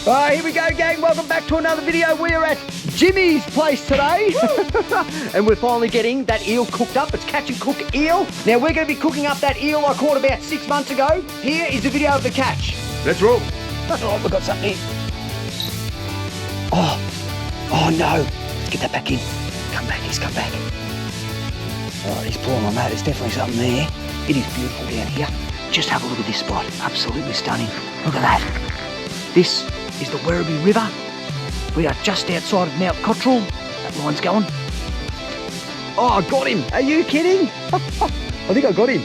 Here we go, gang. Welcome back to another video. We are at Jimmy's place today. And we're finally getting that eel cooked up. It's catch and cook eel. Now we're going to be cooking up that eel I caught about 6 months ago. Here is the video of the catch. Let's roll. Oh, we've got something here. Oh no. Let's get that back in. Come back, he's come back. All right, he's pulling on that. There's definitely something there. It is beautiful down here. Just have a look at this spot. Absolutely stunning. Look at that. This is the Werribee River. We are just outside of Mount Cottrell. That line's going. Oh, I got him. Are you kidding? I think I got him.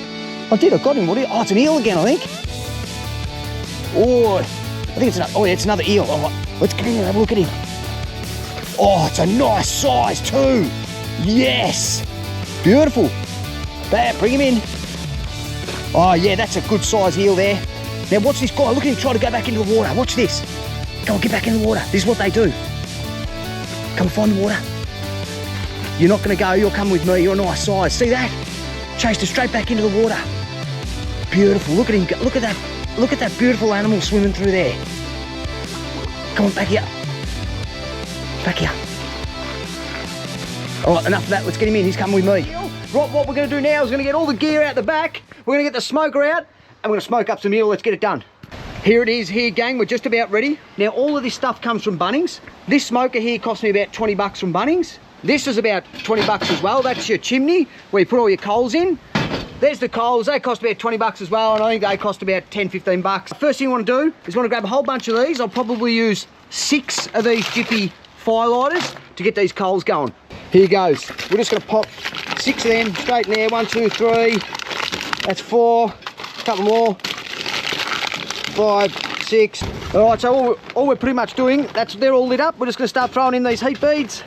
I did, I got him. Oh, it's an eel again, I think. Oh, I think it's another, yeah, it's another eel. All right, let's get in and have a look at him. Oh, it's a nice size too. Yes. Beautiful. Bam, bring him in. Oh yeah, that's a good size eel there. Now watch this guy, look at him try to go back into the water. Watch this. Go on, get back in the water. This is what they do. Come find the water. You're not gonna go, you're coming with me, you're a nice size. See that? Chased her straight back into the water. Beautiful, look at him, look at that beautiful animal swimming through there. Come on, back here. Back here. All right, enough of that, let's get him in, he's coming with me. Right, what we're gonna do now is we're gonna get all the gear out the back, we're gonna get the smoker out, and we're gonna smoke up some eel. Let's get it done. Here it is here, gang, we're just about ready. Now all of this stuff comes from Bunnings. This smoker here cost me about 20 bucks from Bunnings. This is about 20 bucks as well. That's your chimney where you put all your coals in. There's the coals, they cost about 20 bucks as well, and I think they cost about 10, 15 bucks. First thing you want to do is you want to grab a whole bunch of these. I'll probably use 6 of these Jiffy firelighters to get these coals going. Here goes. We're just going to pop 6 of them straight in there. 1, 2, 3. That's 4. A couple more. 5, 6. All right, so all we're pretty much doing, they're all lit up. We're just going to start throwing in these heat beads.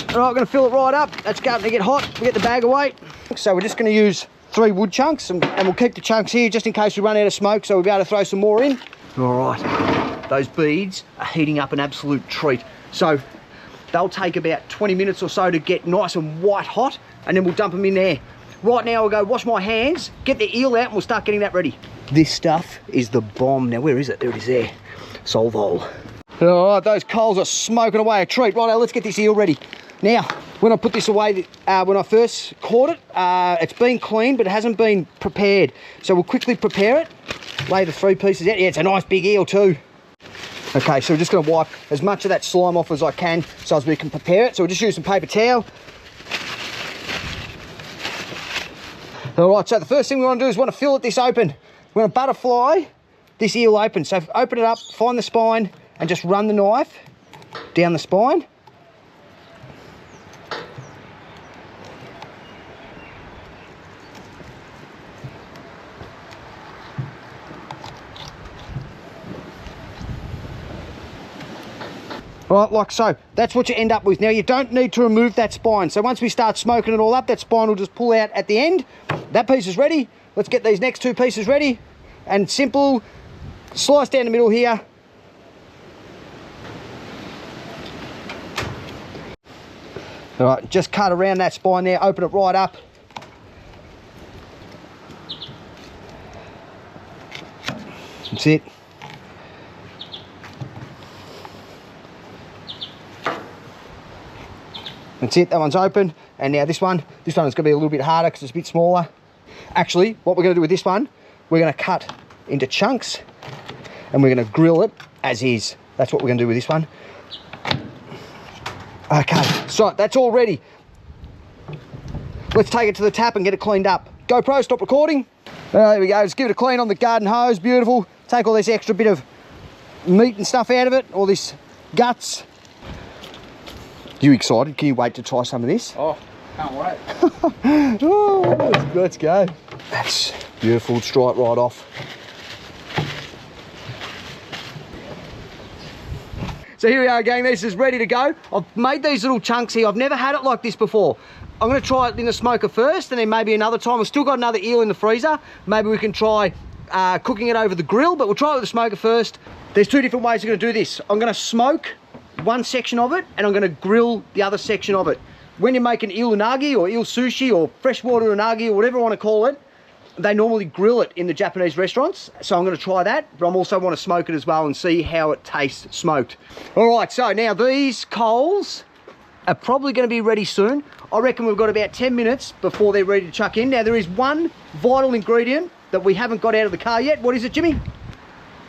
All right, we're going to fill it right up. That's starting to get hot. We get the bag of weight. So we're just going to use 3 wood chunks, and we'll keep the chunks here just in case we run out of smoke, so we'll be able to throw some more in. All right, those beads are heating up an absolute treat. So they'll take about 20 minutes or so to get nice and white hot, and then we'll dump them in there. Right now I'll go wash my hands, get the eel out, and we'll start getting that ready. This stuff is the bomb. Now where is it? There it is there. Solvol. All right, those coals are smoking away a treat. Right, let's get this eel ready. Now, when I put this away, when I first caught it, it's been cleaned, but it hasn't been prepared. So we'll quickly prepare it, lay the 3 pieces out. Yeah, it's a nice big eel too. Okay, so we're just gonna wipe as much of that slime off as I can so as we can prepare it. So we'll just use some paper towel. All right, so the first thing we wanna do is we wanna fillet this open. We're gonna butterfly this eel open. So open it up, find the spine, and just run the knife down the spine. Right, like so. That's what you end up with. Now, you don't need to remove that spine. So once we start smoking it all up, that spine will just pull out at the end. That piece is ready. Let's get these next 2 pieces ready. And simple, slice down the middle here. All right, just cut around that spine there, open it right up. That's it. That's it, that one's open. And now this one is going to be a little bit harder because it's a bit smaller. Actually, what we're going to do with this one, we're going to cut into chunks and we're going to grill it as is. That's what we're going to do with this one. Okay, so that's all ready. Let's take it to the tap and get it cleaned up. GoPro, stop recording. There we go, let's give it a clean on the garden hose, beautiful. Take all this extra bit of meat and stuff out of it, all this guts. You excited? Can you wait to try some of this? Oh, can't wait. Oh, let's go. That's beautiful, straight right off. So here we are, gang, this is ready to go. I've made these little chunks here. I've never had it like this before. I'm gonna try it in the smoker first, and then maybe another time. We've still got another eel in the freezer. Maybe we can try cooking it over the grill, but we'll try it with the smoker first. There's 2 different ways we're gonna do this. I'm gonna smoke one section of it, and I'm gonna grill the other section of it. When you're making eel unagi or eel sushi or freshwater unagi or whatever I wanna call it, they normally grill it in the Japanese restaurants, so I'm going to try that, but I also want to smoke it as well and see how it tastes smoked. All right, so now these coals are probably going to be ready soon. I reckon we've got about 10 minutes before they're ready to chuck in. Now, there is one vital ingredient that we haven't got out of the car yet. What is it, Jimmy?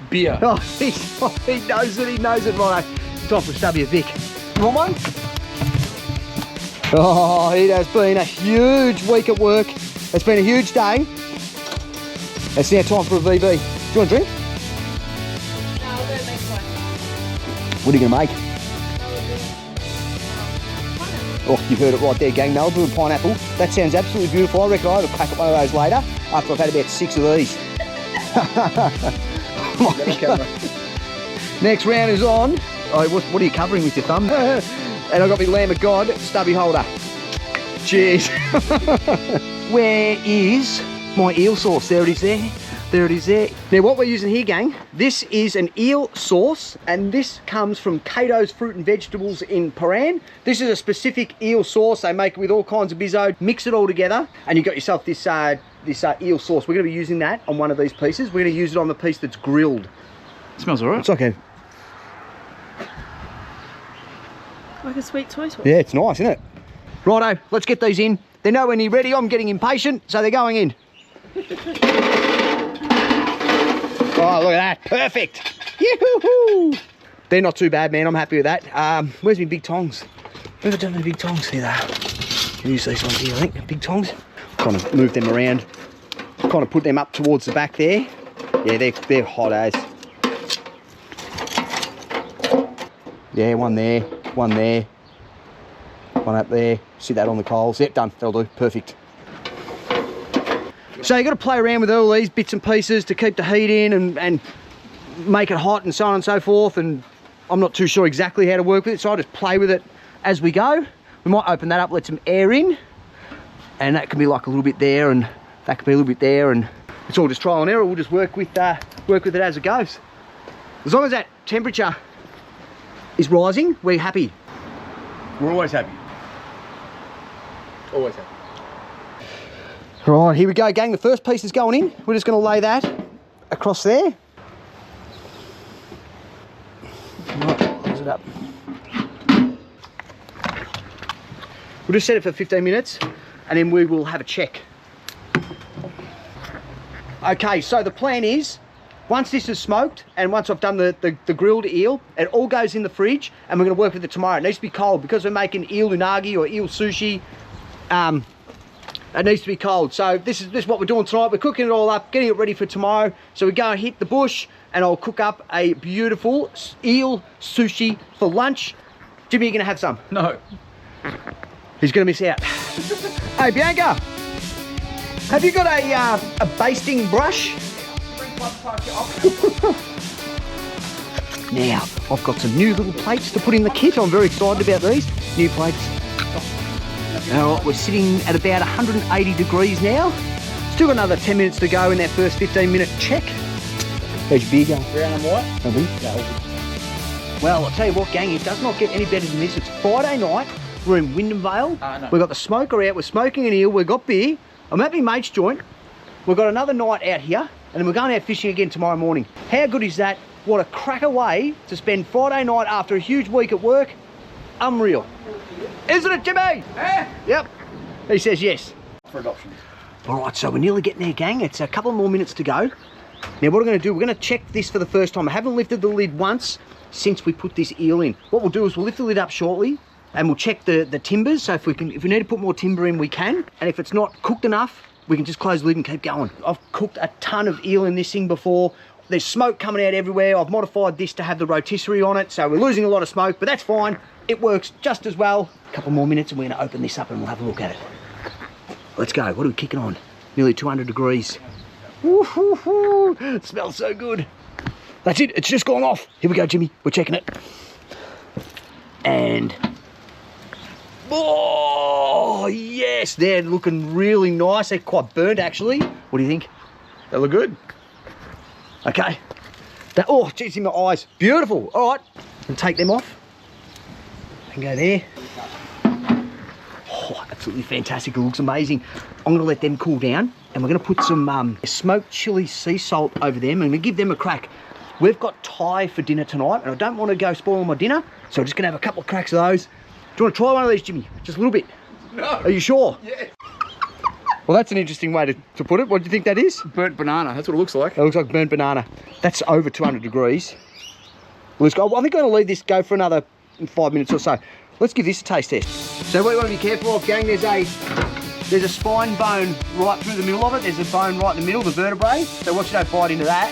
Beer. Oh, he knows it, right? Time for a stubby of Vic. You want one? Oh, it has been a huge week at work. It's been a huge day. It's now time for a VB. Do you want a drink? No, I'll go make one. What are you going to make? Oh, you've heard it right there, gang. Malibu and pineapple. That sounds absolutely beautiful. I reckon I'll have a crack at one of those later after I've had about 6 of these. Next round is on. Oh, what are you covering with your thumb? And I've got my Lamb of God stubby holder. Cheers. Where is my eel sauce? There it is there. There it is there. Now what we're using here, gang, this is an eel sauce, and this comes from Cato's Fruit and Vegetables in Paran. This is a specific eel sauce. They make it with all kinds of bizzo. Mix it all together, and you've got yourself this eel sauce. We're going to be using that on one of these pieces. We're going to use it on the piece that's grilled. It smells alright. It's okay. Like a sweet soy sauce. Yeah, it's nice, isn't it? Righto, let's get these in. They're nowhere near ready. I'm getting impatient, so they're going in. Oh, look at that. Perfect. Yoo-hoo-hoo. They're not too bad, man. I'm happy with that. Where's my big tongs? Where have I done the big tongs? Here they are. I'll use these ones here, I think. Big tongs. Kind of move them around. Kind of put them up towards the back there. Yeah, they're hot as. Yeah, one there, one there. One up there. See that on the coals. Yep, done. That'll do. Perfect. So you've got to play around with all these bits and pieces to keep the heat in and make it hot and so on and so forth. And I'm not too sure exactly how to work with it, so I just play with it as we go. We might open that up, let some air in, and that can be like a little bit there, and that can be a little bit there, and it's all just trial and error. We'll just work with it as it goes. As long as that temperature is rising, we're happy. We're always happy. Always happy. Right, here we go, gang. The first piece is going in. We're just going to lay that across there. Right, close it up. We'll just set it for 15 minutes and then we will have a check. Okay, so the plan is, once this is smoked and once I've done the grilled eel, it all goes in the fridge and we're going to work with it tomorrow. It needs to be cold because we're making eel unagi or eel sushi. It needs to be cold. So this is what we're doing tonight. We're cooking it all up, getting it ready for tomorrow. So we go and hit the bush and I'll cook up a beautiful eel sushi for lunch. Jimmy, you gonna have some? No. He's gonna miss out. Hey, Bianca, have you got a basting brush? Now, I've got some new little plates to put in the kit. I'm very excited about these new plates. All right, we're sitting at about 180 degrees now. Still got another 10 minutes to go in that first 15-minute check. How's your beer going? Brown and white? Yeah. Well, I'll tell you what, gang, it does not get any better than this. It's Friday night. We're in Wyndham Vale. No. We've got the smoker out. We're smoking an eel. We've got beer. I'm at my mate's joint. We've got another night out here, and then we're going out fishing again tomorrow morning. How good is that? What a cracker way to spend Friday night after a huge week at work. Unreal. Isn't it, Jimmy? Yep. He says yes. For adoption. All right, so we're nearly getting there, gang. It's a couple more minutes to go. Now, what we're going to do, we're going to check this for the first time. I haven't lifted the lid once since we put this eel in. What we'll do is we'll lift the lid up shortly and we'll check the timbers. So if we need to put more timber in, we can. And if it's not cooked enough, we can just close the lid and keep going. I've cooked a ton of eel in this thing before. There's smoke coming out everywhere. I've modified this to have the rotisserie on it, so we're losing a lot of smoke, but that's fine. It works just as well. A couple more minutes and we're going to open this up and we'll have a look at it. Let's go. What are we kicking on? Nearly 200 degrees. Woo-hoo-hoo. It smells so good. That's it. It's just gone off. Here we go, Jimmy. We're checking it. And... oh, yes. They're looking really nice. They're quite burnt, actually. What do you think? They look good. Okay. Oh, geez, in my eyes. Beautiful. All right. And take them off. And go there. Oh, absolutely fantastic. It looks amazing. I'm going to let them cool down, and we're going to put some smoked chili sea salt over them, and I'm going to give them a crack. We've got Thai for dinner tonight, and I don't want to go spoil my dinner, so I'm just going to have a couple of cracks of those. Do you want to try one of these, Jimmy? Just a little bit. No. Are you sure? Yeah. Well, that's an interesting way to put it. What do you think that is? Burnt banana. That's what it looks like. It looks like burnt banana. That's over 200 degrees. Let's go. I think I'm going to leave this go for another 5 minutes or so. Let's give this a taste test. So what you want to be careful of, gang, there's a spine bone right through the middle of it. There's a bone right in the middle, the vertebrae. So watch you don't bite into that.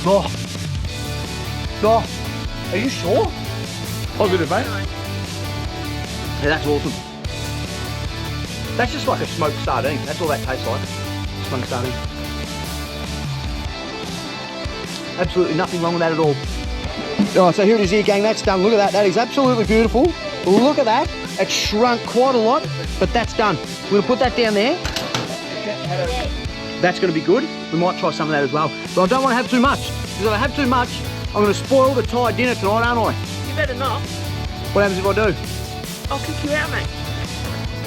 Oh. Oh. Are you sure? Positive, mate. Yeah, that's awesome. That's just like a smoked sardine. That's all that tastes like. Smoked sardine. Absolutely nothing wrong with that at all. Alright, so here it is here, gang. That's done. Look at that. That is absolutely beautiful. Look at that. It shrunk quite a lot, but that's done. We're going to put that down there. That's going to be good. We might try some of that as well. But I don't want to have too much. Because if I have too much, I'm going to spoil the Thai dinner tonight, aren't I? You better not. What happens if I do? I'll kick you out, mate.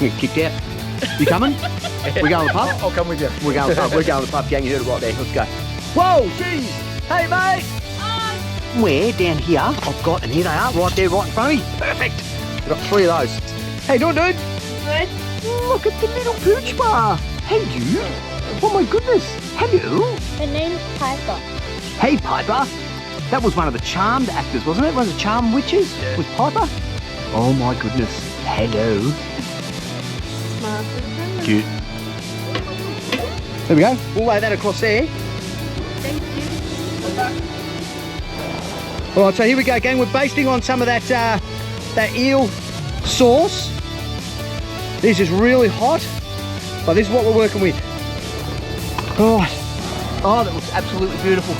You get kicked out. You coming? We going to the pub? I'll come with you. We're going to the pub. We're going to the pub, gang. You heard it right there. Let's go. Whoa, jeez. Hey, mate. Hi. Where? Down here. I've got, and here they are, right there, right in front of me. Perfect. I've got 3 of those. How you doing, dude? Good. Look at the little pooch bar. Hey, you. Oh, my goodness. Hello. Her name's Piper. Hey, Piper. That was one of the Charmed actors, wasn't it? One of the Charmed witches? Yeah. Was Piper? Oh, my goodness. Hello. Smart. Cute. There we go. We'll lay that across there. Thank you. All right, so here we go, gang. We're basting on some of that that eel sauce. This is really hot, but this is what we're working with. All right. Oh, that looks absolutely beautiful.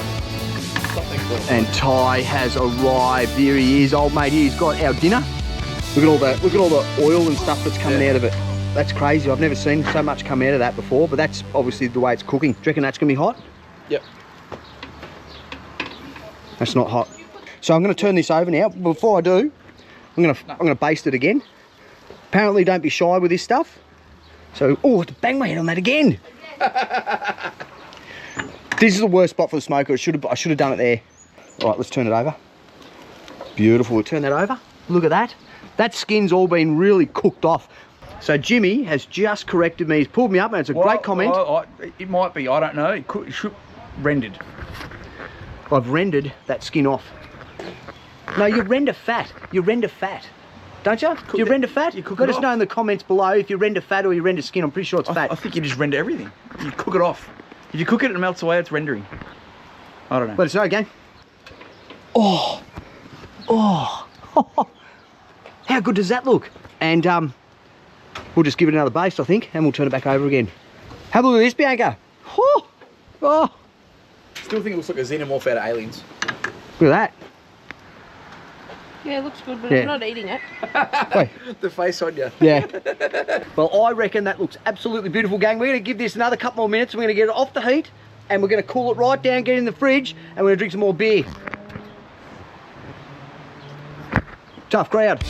And Ty has arrived. Here he is, old mate. He's got our dinner. Look at all the oil and stuff that's coming out of it. That's crazy. I've never seen so much come out of that before, but that's obviously the way it's cooking. Do you reckon that's gonna be hot? Yep. That's not hot. So I'm going to turn this over now. Before I do, I'm going to baste it again. Apparently, don't be shy with this stuff. So, oh, I have to bang my head on that again. This is the worst spot for the smoker. I should have done it there. All right, let's turn it over. Beautiful. We'll turn that over. Look at that. That skin's all been really cooked off. So Jimmy has just corrected me. He's pulled me up, and it's a great comment. It might be. I don't know. It should rendered. I've rendered that skin off. No, you render fat. You render fat. Don't you? Do you render fat? You cook Let it us off. know in the comments below if you render fat or you render skin. I'm pretty sure it's fat. I think you just render everything. You cook it off. If you cook it and it melts away, it's rendering. I don't know. Let us know again. Oh. Oh. How good does that look? And we'll just give it another baste, I think, and we'll turn it back over again. Have a look at this, Bianca. Oh. Still think it looks like a xenomorph out of Aliens. Look at Yeah, it looks good, but Yeah. I'm not eating it. that. Wait. The face on you. Yeah. Well, I reckon that looks absolutely beautiful, gang. We're going to give this another couple more minutes. We're going to get it off the heat, and we're going to cool it right down, get it in the fridge, and we're going to drink some more beer. Tough crowd.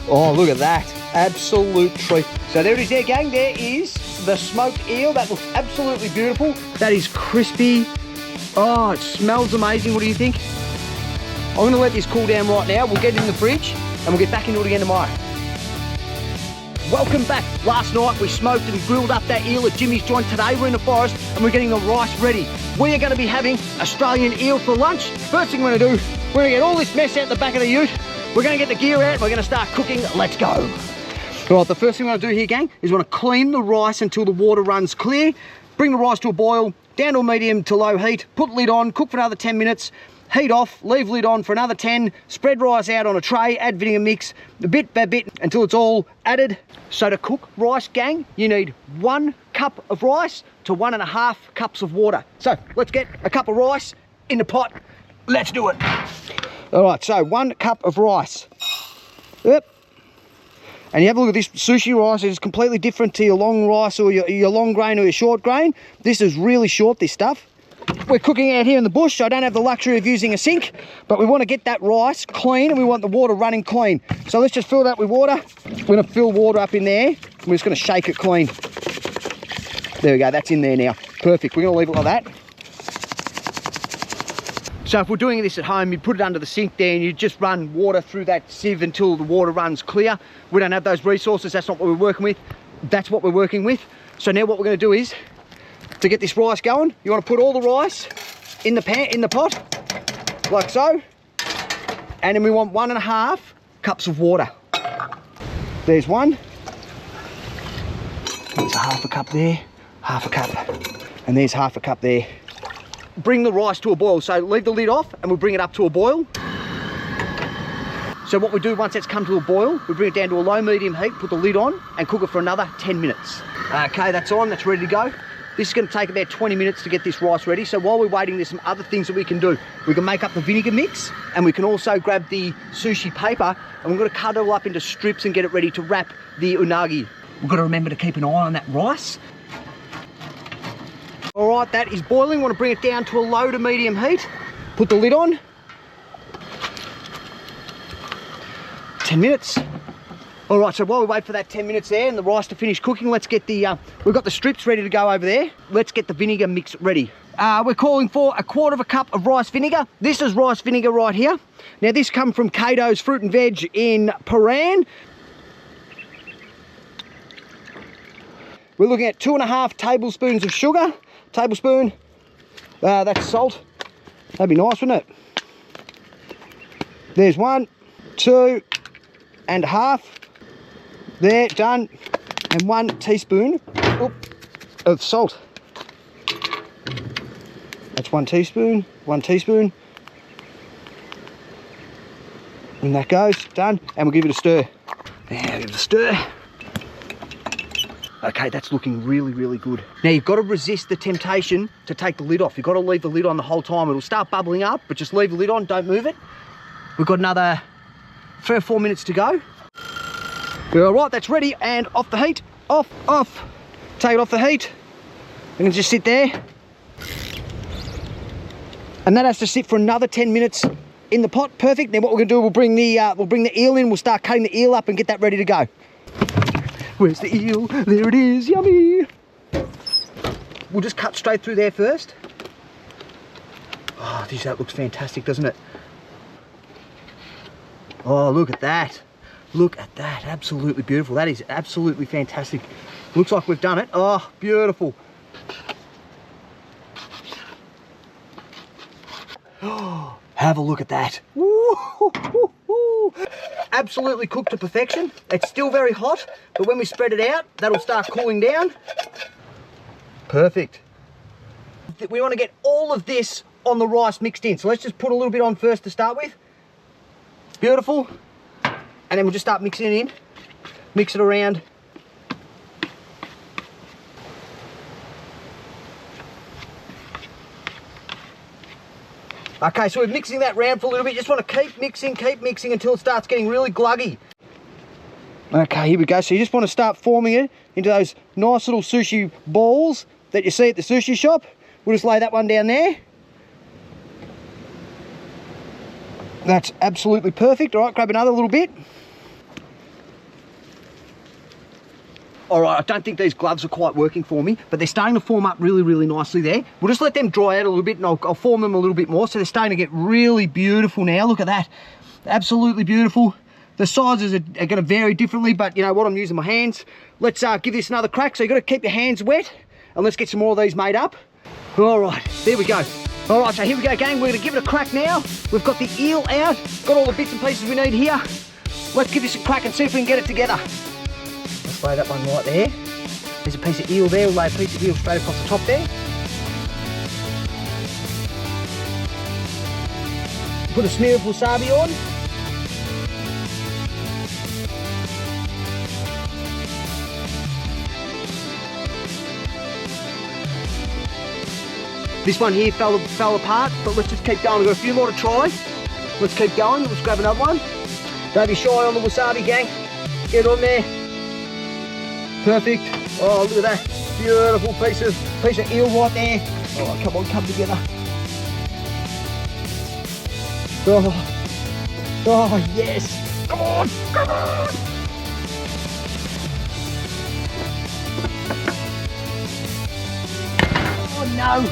Oh, look at that. Absolute treat. So there it is there, gang. There is the smoked eel. That looks absolutely beautiful. That is crispy. Oh, it smells amazing. What do you think? I'm going to let this cool down right now. We'll get it in the fridge and we'll get back into it again tomorrow. Welcome back. Last night we smoked and grilled up that eel at Jimmy's joint. Today we're in the forest and we're getting the rice ready. We are going to be having Australian eel for lunch. First thing we're going to do, we're going to get all this mess out the back of the ute. We're going to get the gear out. We're going to start cooking. Let's go. All right, the first thing we're going to do here, gang, is we're going to clean the rice until the water runs clear. Bring the rice to a boil, down to a medium to low heat. Put the lid on, cook for another 10 minutes. Heat off, leave lid on for another 10, spread rice out on a tray, add vinegar mix, bit by bit until it's all added. So to cook rice, gang, you need 1 cup of rice to 1.5 cups of water. So let's get a cup of rice in the pot. Let's do it. All right, so 1 cup of rice. Yep. And you have a look at this sushi rice. It's completely different to your long rice or your long grain or your short grain. This is really short, this stuff. we're cooking out here in the bush, so I don't have the luxury of using a sink, but we want to get that rice clean and we want the water running clean. So let's just fill it up with water. We're going to fill water up in there. We're just going to shake it clean. There we go, that's in there now. Perfect, we're going to leave it like that. So if we're doing this at home, you put it under the sink there and you just run water through that sieve until the water runs clear. We don't have those resources, that's not what we're working with. That's what we're working with. So now what we're going to do is, to get this rice going, you want to put all the rice in the pan, in the pot, like so. And then we want 1.5 cups of water. There's one. There's 1/2 cup there, 1/2 cup. And there's 1/2 cup there. Bring the rice to a boil. So leave the lid off and we'll bring it up to a boil. So what we do once that's come to a boil, we bring it down to a low medium heat, put the lid on and cook it for another 10 minutes. Okay, that's on, that's ready to go. This is going to take about 20 minutes to get this rice ready. So while we're waiting, there's some other things that we can do. We can make up the vinegar mix and we can also grab the sushi paper and we're going to cut it all up into strips and get it ready to wrap the unagi. We've got to remember to keep an eye on that rice. All right, that is boiling. We want to bring it down to a low to medium heat. Put the lid on. 10 minutes. All right, so while we wait for that 10 minutes there and the rice to finish cooking, let's get the, we've got the strips ready to go over there. Let's get the vinegar mix ready. We're calling for 1/4 cup of rice vinegar. This is rice vinegar right here. Now this comes from Cato's Fruit and Veg in Paran. We're looking at 2.5 tablespoons of sugar. Tablespoon, that's salt. That'd be nice, wouldn't it? There's 1, 2.5. There, done. And 1 teaspoon of salt. That's 1 teaspoon, 1 teaspoon. And that goes, done. And we'll give it a stir. Now give it a stir. Okay, that's looking really, really good. Now you've got to resist the temptation to take the lid off. You've got to leave the lid on the whole time. It'll start bubbling up, but just leave the lid on, don't move it. We've got another 3 or 4 minutes to go. We're all right, that's ready, and off the heat, off. Take it off the heat. We can just sit there. And that has to sit for another 10 minutes in the pot, perfect. Then what we're gonna do, we'll bring the eel in, we'll start cutting the eel up and get that ready to go. Where's the eel? There it is, yummy. We'll just cut straight through there first. Oh, that looks fantastic, doesn't it? Oh, look at that. Look at that, absolutely beautiful. That is absolutely fantastic. Looks like we've done it. Oh, beautiful. Oh, have a look at that. Woo-hoo-hoo-hoo. Absolutely cooked to perfection. It's still very hot, but when we spread it out, that'll start cooling down. Perfect. We want to get all of this on the rice mixed in. So let's just put a little bit on first to start with. Beautiful. And then we'll just start mixing it in. Mix it around. Okay, so we're mixing that round for a little bit. Just want to keep mixing until it starts getting really gluggy. Okay, here we go. So you just want to start forming it into those nice little sushi balls that you see at the sushi shop. We'll just lay that one down there. That's absolutely perfect. All right, grab another little bit. All right, I don't think these gloves are quite working for me, but they're starting to form up really, really nicely there. We'll just let them dry out a little bit and I'll form them a little bit more. So they're starting to get really beautiful now. Look at that. Absolutely beautiful. The sizes are going to vary differently, but you know what, I'm using my hands. Let's give this another crack. So you've got to keep your hands wet and let's get some more of these made up. All right, there we go. All right, so here we go, gang. We're going to give it a crack now. We've got the eel out, got all the bits and pieces we need here. Let's give this a crack and see if we can get it together. Let's lay that one right there. There's a piece of eel there. We'll lay a piece of eel straight across the top there. Put a smear of wasabi on. This one here fell apart, but let's just keep going. We've got a few more to try. Let's keep going. Let's grab another one. Don't be shy on the wasabi, gang. Get on there. Perfect. Oh, look at that. Beautiful piece of eel right there. Oh, come on, come together. Oh, yes. Come on, come on. Oh, no.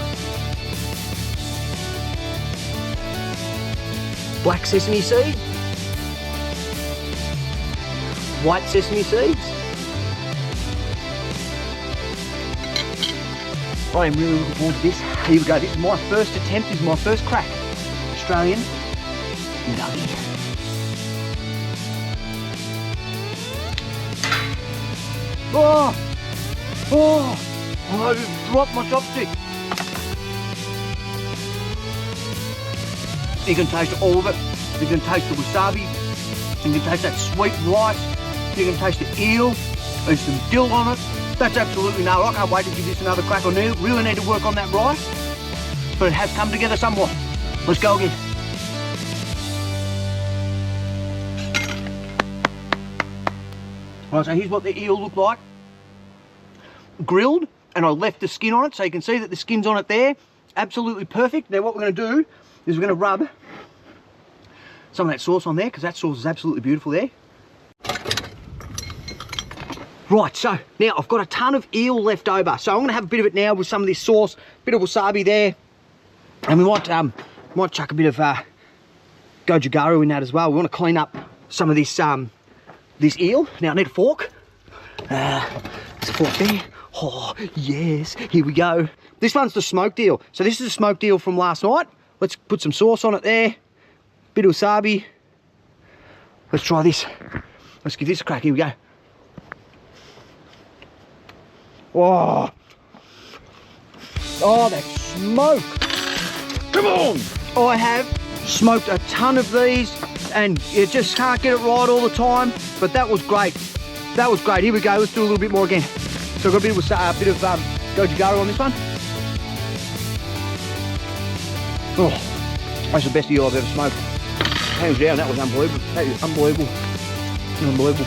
Black sesame seed. White sesame seeds. I am really looking forward to this. Here we go. This is my first attempt. This is my first crack. Australian nugget. Oh! Oh! I just dropped my chopstick. You can taste all of it. You can taste the wasabi. You can taste that sweet rice. You can taste the eel. There's some dill on it. That's absolutely no. I can't wait to give this another crack. I really need to work on that rice. But it has come together somewhat. Let's go again. Right, so here's what the eel looked like. Grilled, and I left the skin on it, so you can see that the skin's on it there. Absolutely perfect. Now what we're going to do is we're going to rub some of that sauce on there, because that sauce is absolutely beautiful there. Right, so now I've got a ton of eel left over, so I'm going to have a bit of it now with some of this sauce, bit of wasabi there, and we might chuck a bit of goju garu in that as well. We want to clean up some of this this eel. Now I need a fork. There's a fork there. Oh yes, here we go. This one's the smoked eel. So this is a smoked eel from last night. Let's put some sauce on it there. Bit of wasabi. Let's try this. Let's give this a crack. Here we go. Oh, oh, that smoke. Come on. I have smoked a ton of these and you just can't get it right all the time, but that was great. That was great. Here we go. Let's do a little bit more again. So I've got a bit of goju garu on this one. Oh, that's the best eel I've ever smoked. Hands down, that was unbelievable. That is unbelievable. Unbelievable.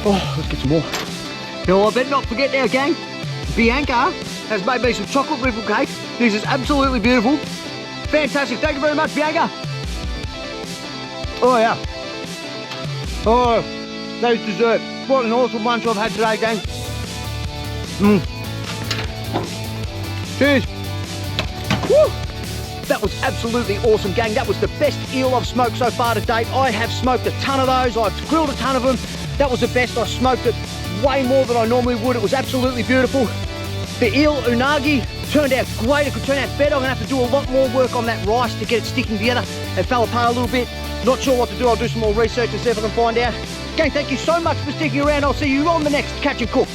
Oh, let's get some more. Now I better not forget now, gang, Bianca has made me some chocolate riffle cake. This is absolutely beautiful. Fantastic. Thank you very much, Bianca. Oh yeah. Oh, that is dessert. What an awesome lunch I've had today, gang. Cheers. Woo. That was absolutely awesome, gang. That was the best eel I've smoked so far to date. I have smoked a ton of those. I've grilled a ton of them. That was the best. I smoked it way more than I normally would. It was absolutely beautiful. The eel unagi turned out great. It could turn out better. I'm gonna have to do a lot more work on that rice to get it sticking together. It fell apart a little bit. Not sure what to do. I'll do some more research and see if I can find out. Gang, thank you so much for sticking around. I'll see you on the next Catch and Cook.